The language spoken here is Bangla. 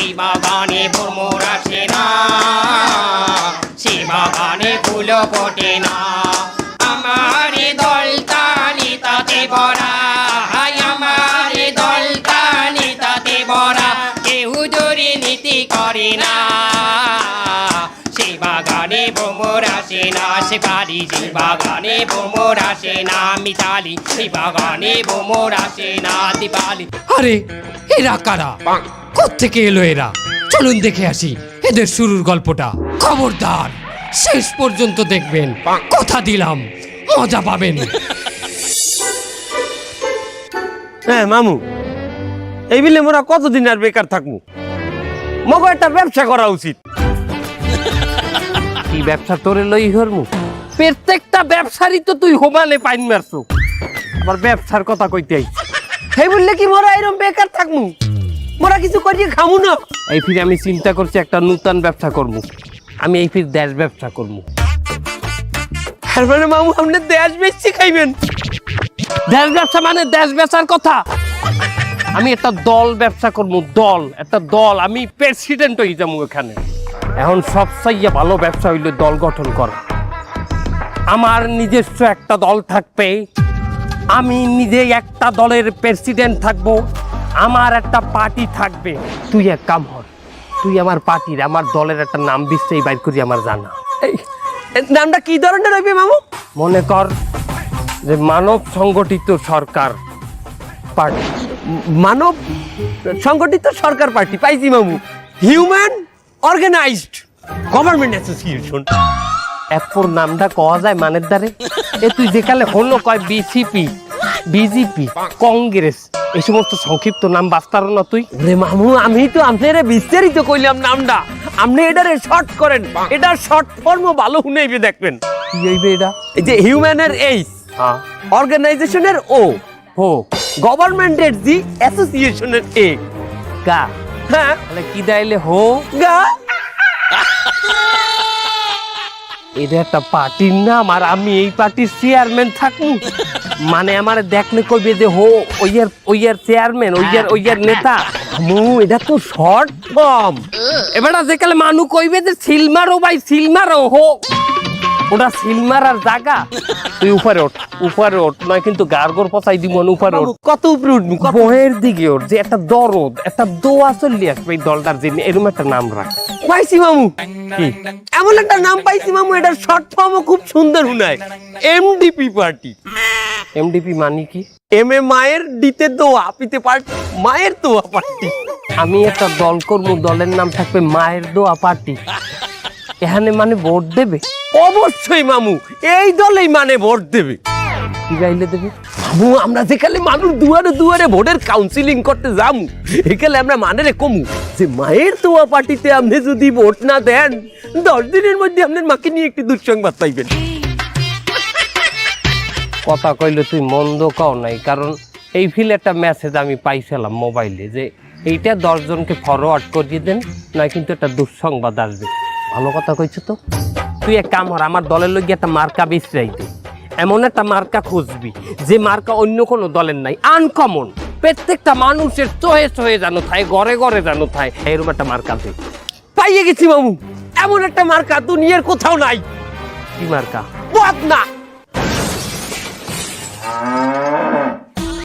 সেই বাগানে ভ্রমর আসে না, সেই বাগানে ফুলও ফোটে না। আমার দলটা নিতাতে ভরা, আমার দলটা নিতাতে ভরা, কেউ দুর্নীতি করে না। সেই বাগানে ভ্রমর আসে না, সে বাড়ি যে বাগানে ভ্রমর আসে না। মিতালি সেই বাগানে ভ্রমর আসে না। দীপালি আরে এরা কারা, কোত্থেকে এলো এরা? চলুন দেখে আসি এদের শুরুর গল্পটা। খবরদার শেষ পর্যন্ত দেখবেন, কথা দিলাম মজা পাবেন। হ্যাঁ মামু, এই বিলে মোরা কতদিন আর বেকার থাকবো? মগো একটা ব্যবসা করা উচিত। কি ব্যবসা তোরে লই হরমু? প্রত্যেকটা ব্যবসারই তো তুই হোমানে পাইন মারছো, আবার ব্যবসার কথা কইতে আইছ। সেই বললে কি মোরা এরকম বেকার থাকবো? মোরা কিছু করিয়ে খামু না? এই ফিরে আমি চিন্তা করছি একটা নতুন ব্যবসা করবো। আমি এই ফির দেশ ব্যবসা করবো। তার মানে মামু আপনি দেশ বেচছি খাইবেন? দেশ ব্যবসা মানে দেশ বেচার কথা। আমি একটা দল ব্যবসা করবো, দল, একটা দল। আমি প্রেসিডেন্ট হয়ে যাবো এখানে। এখন সবচেয়ে ভালো ব্যবসা হইলে দল গঠন করা। আমার নিজস্ব একটা দল থাকবে, আমি নিজে একটা দলের প্রেসিডেন্ট থাকবো, আমার একটা পার্টি থাকবে। তুই এক কাম কর, তুই আমার পার্টির, আমার দলের একটা নাম বিশ্বেই বাইর করি আমার জানা। এই নামটা কি ধরনের হইবে মামু? মনে কর যে মানব সংগঠিত সরকার পার্টি। মানব সংগঠিত সরকার পার্টি পাইছি মামু। Human organized government association. এরপর নামটা কওয়া যায় মানের দ্বারে। এ তুই যেখানে হলো কয় বিসিপি, বিজেপি, কংগ্রেস, এই সমস্ত সংক্ষিপ্ত নাম বাস্তারো না তুই? রে মামু, আমি তো আপনারে বিস্তারিত কইলাম নামটা, আপনি এটারে শর্ট করেন। এটা শর্ট ফর্মও ভালো শুনেইবে দেখবেন। কি হইবে এটা? এই যে হিউম্যানের এইচ, হ্যাঁ, অর্গানাইজেশনের ও, হো, গভর্নমেন্টের জি, অ্যাসোসিয়েশনের এ। গা। হ্যাঁ তাহলে কি দাইলে হো? গা। এটা একটা পার্টির নাম, আর আমি এই পার্টির চেয়ারম্যান থাকবো। মানে আমার দেখলে কইবে যে হো ওইয়ার চেয়ারম্যান, ওইয়ার নেতা। মামু এটা তো শর্ট ফর্ম। এবার যেকালে মানু কইবে যে সিলমারো ভাই, সিলমারো হো, ওটা সিলমারার জায়গা। তুই উপরে ওঠ, উপরে ওঠ, নয় কিন্তু গার্গর পচাই দিব। উপরে ওঠ, কত উপরে উঠবো? বহের দিকে ওঠ, যে একটা দরদ, একটা দোয়া চললি আসবে এই দলটার জন্য। এরকম একটা নাম রাখ। পাইছি মামু, কি এমন একটা নাম পাইছি মামু, এটার শর্ট ফর্মও খুব সুন্দর শুনায়। MDP party. এমডিপি মানে কি? এম এ মায়ের, ডিতে দোয়া, পিতে পার্টি, মায়ের দোয়া পার্টি। আমি একটা দল করবো, দলের নাম থাকবে মায়ের দোয়া পার্টি। এখানে মানে ভোট দেবে? অবশ্যই মামু, এই দলেই মানে ভোট দেবে। কি গাইলে দেবে? মামু আমরা যেখানে মানুষ দুয়ারে দুয়ারে ভোটের কাউন্সিলিং করতে যামু, এখানে আমরা মানে কমু যে মায়ের দোয়া পার্টিতে আপনি যদি ভোট না দেন, 10 দিনের মধ্যে আপনার মাকে নিয়ে একটি দুঃসংবাদ পাইবেন। কথা কইলে তুই মন্দ কও নাই, কারণ এই ফিল একটা মেসেজ আমি পাইছিলাম মোবাইলে যে এইটা 10 জনকে ফরওয়ার্ড করিয়ে দেন, নয় কিন্তু একটা দুঃসংবাদ আসবে। ভালো কথা কইছো তো। তুই এক কাম কর, আমার দলের লোক একটা মার্কা বিছরাই দে। এমন একটা মার্কা খুঁজবি যে মার্কা অন্য কোনো দলের নাই, আনকমন, প্রত্যেকটা মানুষের চোহে চোহে জানো থাই, ঘরে ঘরে জানো থাই, এরকম একটা মার্কা দে। পাইয়ে গেছি মামু, এমন একটা মার্কা দুনিয়ার কোথাও নাই। কি মার্কা? বদনা।